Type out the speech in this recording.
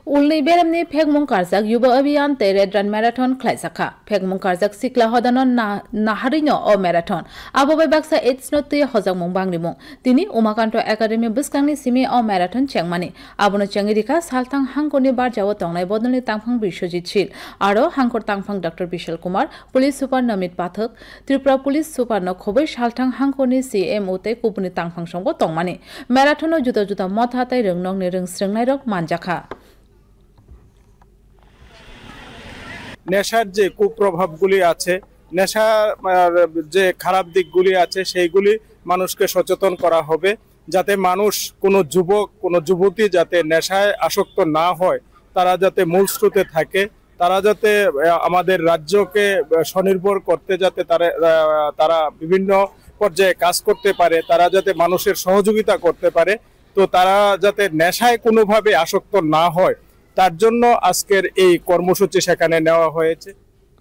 Ulni beramni phegmung karjak yuba abhiyan te red run marathon khlaisakha phegmung karjak sikla hodanon naharino o marathon abobai baksa AIDS no tuye hojak bangrimung tini Umakanto Academy buskangni simi o marathon chengmani abono chengirika saltang hangkoni barjawo tongnai bodolni tangphang Biswajit Shil aro hangkor tangphang Dr. Bishal Kumar Police Super Namit Pathak Tripura Police Super no khoboi saltang hangkoni CMO te kupuni tangphang songbo tongmani marathon o juda juda mot hatai röngnong ni röngsröngnai rok manjakha নেশার যে কুপ্রভাবগুলি আছে নেশার যে খারাপ দিকগুলি আছে সেইগুলি মানুষকে সচেতন করা হবে যাতে মানুষ কোনো যুবক কোনো যুবতী যাতে নেশায় আসক্ত না হয় তারা যাতে মূল স্রোতে থাকে তারা যাতে আমাদের রাজ্যকে স্বনির্ভর করতে যাতে তারা বিভিন্ন পর্যায়ে কাজ করতে পারে তারা যাতে মানুষের সহযোগিতা করতে পারে তো তারা যাতে নেশায় কোনোভাবে আসক্ত না হয় তার জন্য আজকের এই কর্মসূচি সেখানে নেওয়া হয়েছে।